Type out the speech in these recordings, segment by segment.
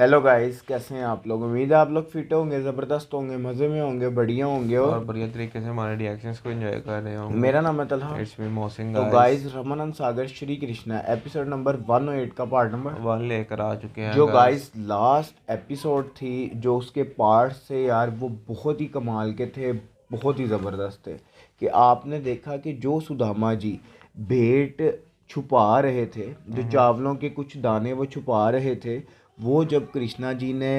Hello guys, कैसे हैं आप लोग। उम्मीद है आप लोग फिट होंगे, ज़बरदस्त होंगे, मज़े में होंगे, बढ़िया होंगे और और बढ़िया तरीके से हमारे रिएक्शंस को एंजॉय कर रहे होंगे। मेरा नाम है तलहा। इट्स मी मोहसिन तो गाइस। गाइस, रमन सागर श्री कृष्णा एपिसोड नंबर 108 का पार्ट नंबर वन लेकर आ चुके हैं जो गाइस। गाइस लास्ट एपिसोड थी, जो उसके पार्ट्स थे यार, वो बहुत ही कमाल के थे, बहुत ही ज़बरदस्त थे। कि आपने देखा कि जो सुदामा जी भेंट छुपा रहे थे, जो चावलों के कुछ दाने वो छुपा रहे थे, वो जब कृष्णा जी ने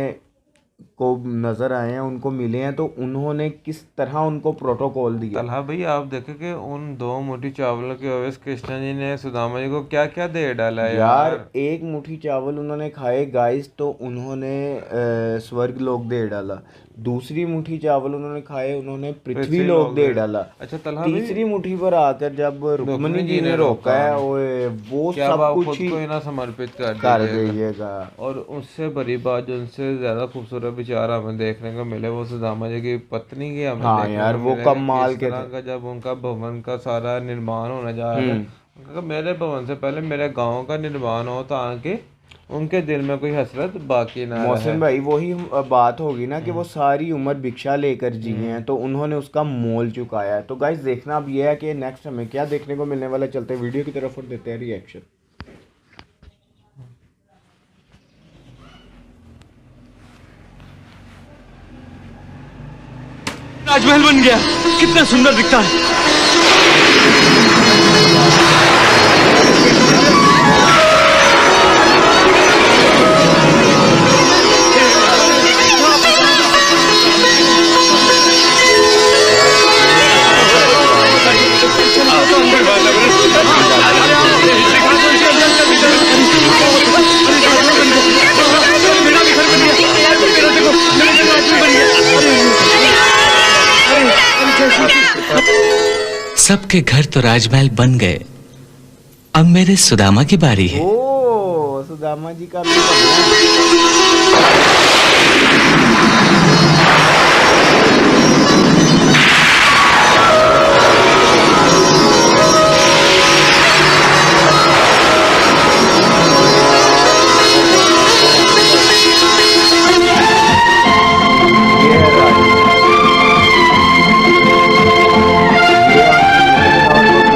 को नज़र आए हैं, उनको मिले हैं, तो उन्होंने किस तरह उनको प्रोटोकॉल दिया। तलहा भाई आप देखे कि उन दो मुट्ठी चावलों की वजह से कृष्णा जी ने सुदामा जी को क्या क्या दे डाला है यार यार। एक मुट्ठी चावल उन्होंने खाए गाइस, तो उन्होंने स्वर्ग लोक दे डाला। दूसरी मुट्ठी चावल उन्होंने खाए, उन्होंने पृथ्वी पृथ्वी लोक लोग दे दे। डाला। अच्छा तलहा भाई, तीसरी मुट्ठी पर आकर जब रुक्मणी रुक्मिणी जी जी ने ने रोका रोका है, ओए वो कि अब सब आप कुछ खुद ही को ही ना समर्पित कर कर दीजिएगा। दीजिएगा। और उससे बड़ी बात जो उनसे ज़्यादा खूबसूरत विचार हमें देखने को मिले वो सुदामा जी की पत्नी के हमें हाँ देखने यार, को वो मिले कि कमाल किस के तरह थे। का जब उनका भवन का सारा निर्माण होने जा रहा है। हम्म। उनका कहा, मेरे भवन से पहले मेरे गांव का निर्माण हो ताकि उनके दिल में कोई हसरत बाकी ना रहे। मोहसिन भाई, वही बात होगी ना कि वो हम्म। सारी उम्र भिक्षा लेकर जिए हम्म। हैं, तो उन्होंने उसका मोल चुकाया है। तो गाइस देखना अब ये है कि नेक्स्ट हमें क्या देखने को मिलने वाला है। चलते हैं वीडियो की तरफ और देते हैं रिएक्शन। राजमहल बन गया। कितना सुंदर दिखता है। यार ये बहुत पुरानी मूवी है। आपकी कृपा। सबके घर तो राजमहल बन गए, अब मेरे सुदामा की बारी है। ओ सुदामा जी का भी बनना है। ये है राजमहल। ये आंटी जी ने और लोग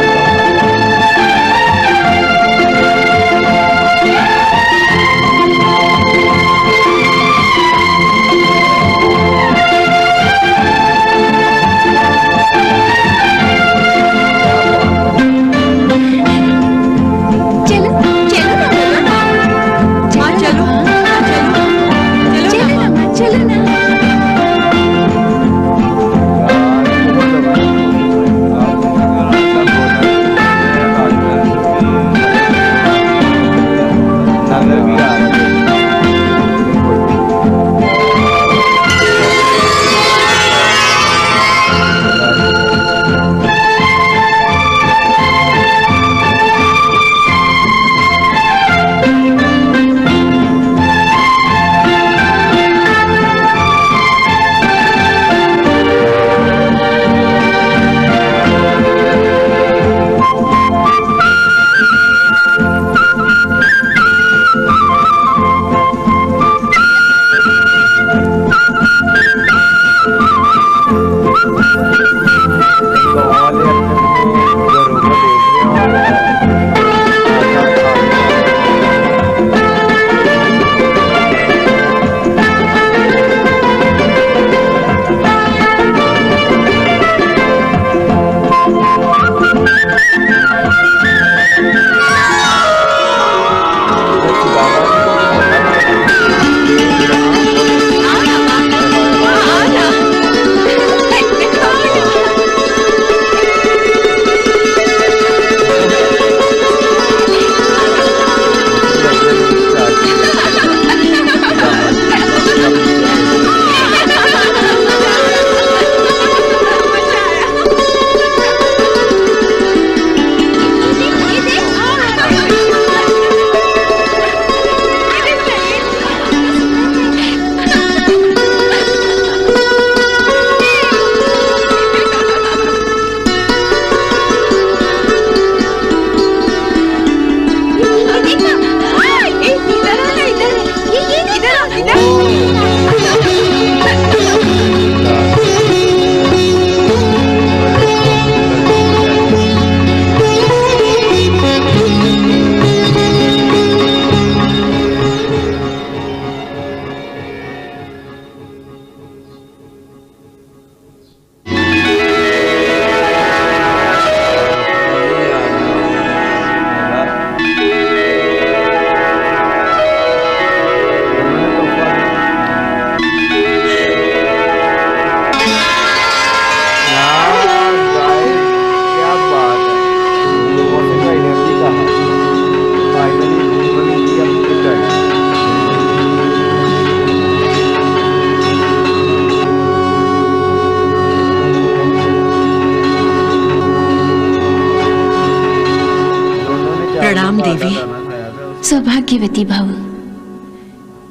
सौभाग्यवती भव।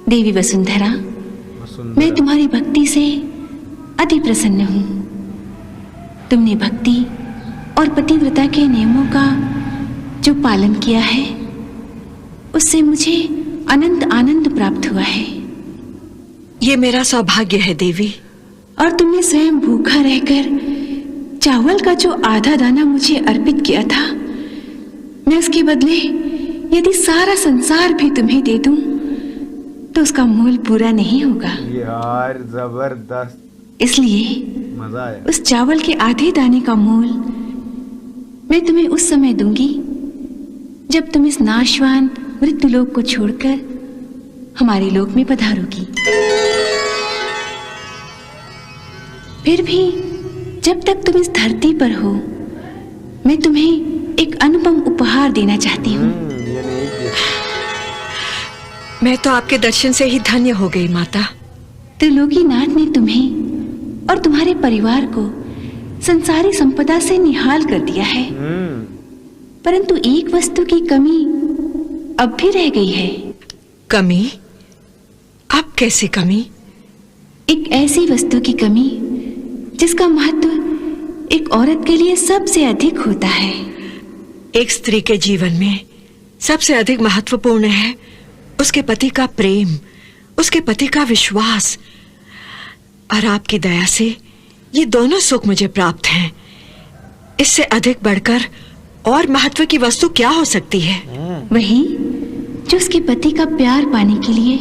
देवी वसुंधरा, मैं तुम्हारी भक्ति से अति प्रसन्न हूँ। तुमने भक्ति और पतिव्रता के नियमों का जो पालन किया है, उससे मुझे अनंत आनंद प्राप्त हुआ है। ये मेरा सौभाग्य है देवी। और तुमने स्वयं भूखा रहकर चावल का जो आधा दाना मुझे अर्पित किया था, मैं उसके बदले यदि सारा संसार भी तुम्हें दे दूं तो उसका मूल पूरा नहीं होगा। यार जबरदस्त, इसलिए मजा आया। उस चावल के आधे दाने का मूल मैं तुम्हें उस समय दूंगी जब तुम इस नाशवान मृत्युलोक को छोड़कर हमारे लोक में पधारोगी। फिर भी जब तक तुम इस धरती पर हो, मैं तुम्हें एक अनुपम उपहार देना चाहती हूँ। ये नहीं, मैं तो आपके दर्शन से ही धन्य हो गई माता। त्रिलोकीनाथ ने तुम्हें और तुम्हारे परिवार को संसारी संपदा से निहाल कर दिया है, परंतु एक वस्तु की कमी अब भी रह गई है। कमी? अब कैसी कमी? एक ऐसी वस्तु की कमी जिसका महत्व एक औरत के लिए सबसे अधिक होता है। एक स्त्री के जीवन में सबसे अधिक महत्वपूर्ण है उसके पति का प्रेम, उसके पति का विश्वास। और आपकी दया से ये दोनों सुख मुझे प्राप्त हैं। इससे अधिक बढ़कर और महत्व की वस्तु क्या हो सकती है? वही जो उसके पति का प्यार पाने के लिए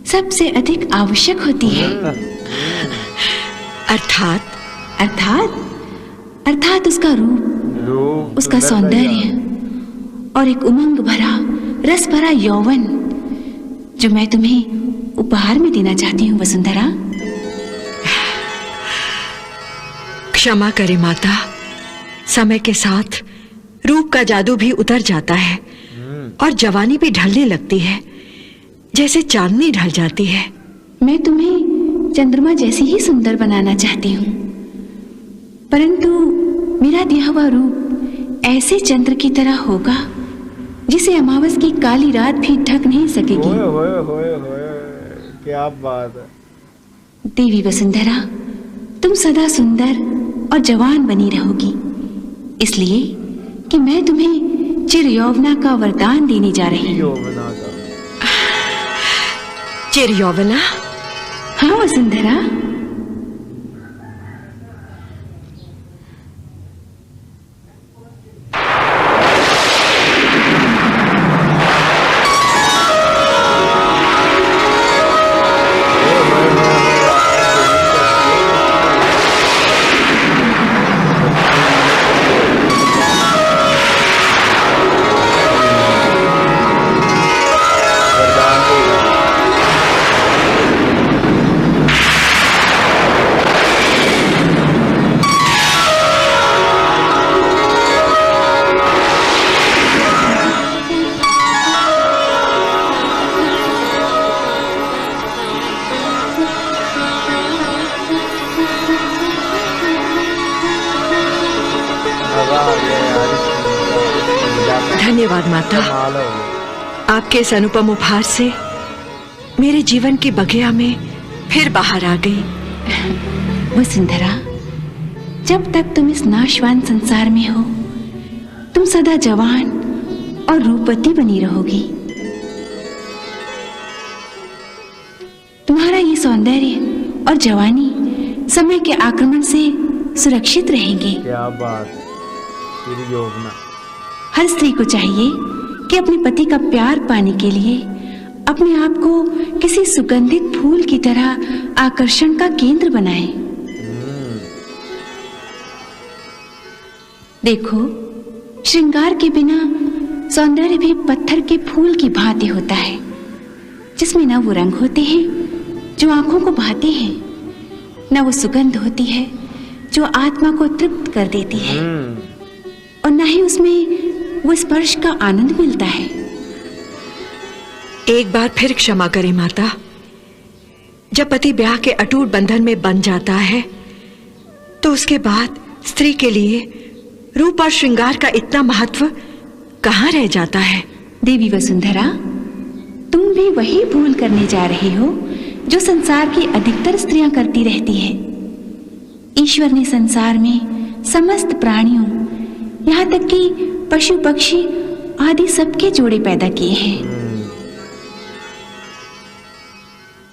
सबसे अधिक आवश्यक होती है। अर्थात अर्थात उसका रूप, उसका सौंदर्य और एक उमंग भरा रस भरा यौवन जो मैं तुम्हें उपहार में देना चाहती हूँ वसुंधरा। क्षमा करे माता, समय के साथ रूप का जादू भी उतर जाता है और जवानी भी ढलने लगती है, जैसे चांदनी ढल जाती है। मैं तुम्हें चंद्रमा जैसी ही सुंदर बनाना चाहती हूँ, परंतु मेरा दिया हुआ रूप ऐसे चंद्र की तरह होगा जिसे अमावस की काली रात भी ढक नहीं सकेगी। होए, क्या बात है। देवी वसुंधरा, तुम सदा सुंदर और जवान बनी रहोगी, इसलिए कि मैं तुम्हें चिर यौवना का वरदान देने जा रही हूँ। चिर यौवना? हाँ वसुंधरा। धन्यवाद माता। आपके इस अनुपम उपहार से मेरे जीवन की बगिया में फिर बाहर आ गई। वसुंधरा, जब तक तुम इस नाशवान संसार में हो, तुम सदा जवान और रूपवती बनी रहोगी। तुम्हारा ये सौंदर्य और जवानी समय के आक्रमण से सुरक्षित रहेंगे। क्या बात है। चिर यौवना। हर स्त्री को चाहिए कि अपने पति का प्यार पाने के लिए अपने आप को किसी सुगंधित फूल की तरह आकर्षण का केंद्र बनाए। देखो, श्रृंगार के बिना सौंदर्य भी पत्थर के फूल की भांति होता है, जिसमें न वो रंग होते हैं जो आंखों को भाते हैं, न वो सुगंध होती है जो आत्मा को तृप्त कर देती है, और न ही उसमें वो स्पर्श का आनंद मिलता है। एक बार फिर क्षमा करें माता। जब पति ब्याह के अटूट बंधन में बंध जाता है तो उसके बाद स्त्री के लिए रूप और श्रृंगार का इतना महत्व कहाँ रह जाता है? देवी वसुंधरा, तुम भी वही भूल करने जा रहे हो जो संसार की अधिकतर स्त्रियां करती रहती है। ईश्वर ने संसार में समस्त प्राणियों, यहाँ तक कि पशु पक्षी आदि सबके जोड़े पैदा किए हैं।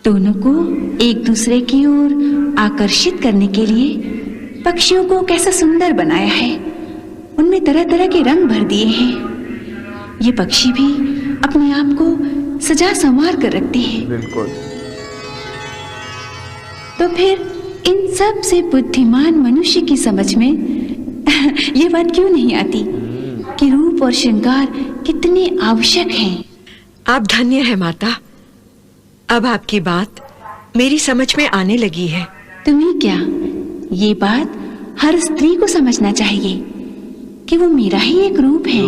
दोनों को एक दूसरे की ओर आकर्षित करने के लिए पक्षियों को कैसा सुंदर बनाया है। उनमें तरह तरह के रंग भर दिए हैं। ये पक्षी भी अपने आप को सजा संवार कर रखते हैं। बिल्कुल। तो फिर इन सब से बुद्धिमान मनुष्य की समझ में ये बात क्यों नहीं आती कि रूप और श्रृंगार कितने आवश्यक हैं। आप धन्य है माता। अब आपकी बात मेरी समझ में आने लगी है। तुम्हें क्या, ये बात हर स्त्री को समझना चाहिए कि वो मेरा ही एक रूप है।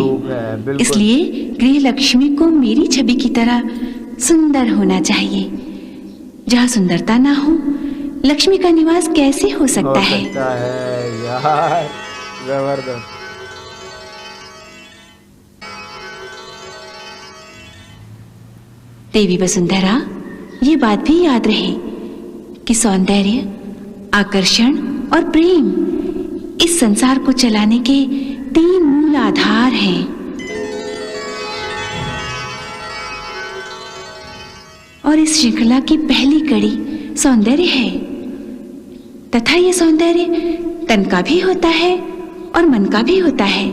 बिल्कुल। इसलिए गृह लक्ष्मी को मेरी छवि की तरह सुंदर होना चाहिए। जहाँ सुंदरता ना हो, लक्ष्मी का निवास कैसे हो सकता है? यार जबरदस्त। देवी वसुंधरा, ये बात भी याद रहे कि सौंदर्य, आकर्षण और प्रेम इस संसार को चलाने के 3 मूल आधार हैं। और इस श्रृंखला की पहली कड़ी सौंदर्य है, तथा ये सौंदर्य तन का भी होता है और मन का भी होता है।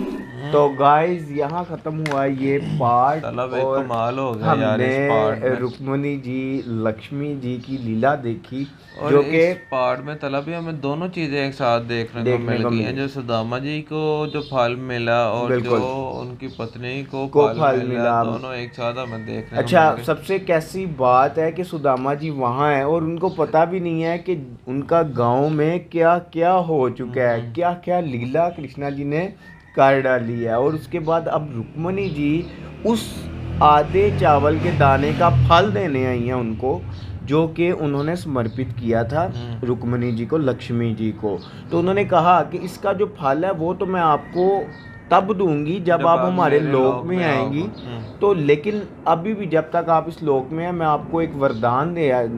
तो गाइस यहाँ खत्म हुआ ये पार्ट। मतलब एक और कमाल हो गया यार इस पार्ट हमने में। रुक्मणी जी, लक्ष्मी जी की लीला देखी, और जो इस कि पार्ट में तलब हमें दोनों चीजें एक साथ देखने को मिल गई हैं। जो सुदामा जी को जो फल मिला और बिल्कुल। जो उनकी पत्नी को फल फल मिला। मिला, दोनों एक साथ हमें देखने को अच्छा, मिल गए। सबसे कैसी बात है कि सुदामा जी वहाँ हैं और उनको पता भी नहीं है कि उनका गांव में क्या क्या हो चुका है, क्या क्या लीला कृष्णा जी ने कर डाली है। और उसके बाद अब रुक्मणी जी उस आधे चावल के दाने का फल देने आई हैं उनको, जो कि उन्होंने समर्पित किया था रुक्मणी जी को, लक्ष्मी जी को। तो उन्होंने कहा कि इसका जो फल है वो तो मैं आपको तब दूंगी जब आप हमारे मेरे लोक में आएंगी। तो लेकिन अभी भी जब तक आप इस लोक में हैं, मैं आपको एक वरदान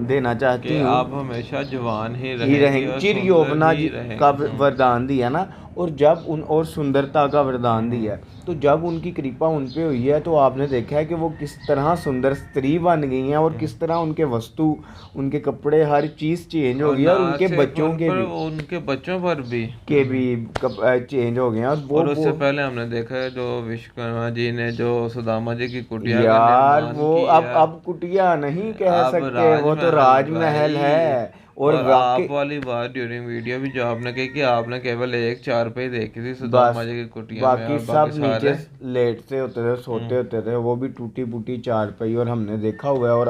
देना चाहती कि हूँ। आप हमेशा जवान ही ही रहेंगी रहेंगे, और चिर सुंदर यौवना ही जी रहेंगी। का वरदान दिया ना, और जब उन और सुंदरता का वरदान दिया है। तो जब उनकी कृपा उन पे हुई है तो आपने देखा है कि वो किस तरह सुंदर स्त्री बन गई हैं और किस तरह उनके वस्तु, उनके कपड़े, हर चीज़ चेंज हो गई है। और उनके बच्चों के भी, उनके बच्चों पर भी चेंज हो गए हैं। और वो उससे पहले हमने देखा है जो विश्वकर्मा जी ने जो सुदामा जी की कुटिया का यार निर्माण वो किया, अब कुटिया नहीं कह अब सकते, वो तो राजमहल भाई। है। और आप वाली बात ड्यूरिंग वीडियो भी जो आपने कही कि आपने केवल एक चारपाई देखी थी सुदामा जी की कुटिया में, बाकी और सब सारे नीचे लेटते होते थे, सोते होते थे। वो भी टूटी फूटी चारपाई और हमने देखा हुआ है। और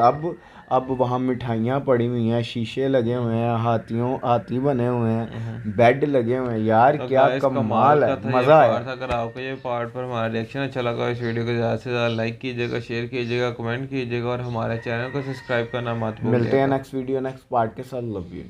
अब वहाँ मिठाइयाँ पड़ी हुई हैं, शीशे लगे हुए हैं, हाथी बने हुए हैं, बेड लगे हुए हैं। यार तो क्या गाइस कमाल है, का था ये मज़ा आया। पार्ट। अगर आपको ये पार्ट पर हमारा रिएक्शन अच्छा लगा, इस वीडियो को ज़्यादा से ज़्यादा लाइक कीजिएगा, शेयर कीजिएगा, कमेंट कीजिएगा और हमारे चैनल को सब्सक्राइब करना मत भूलिएगा। मिलते हैं नेक्स्ट वीडियो नेक्स्ट पार्ट के साथ। Love you.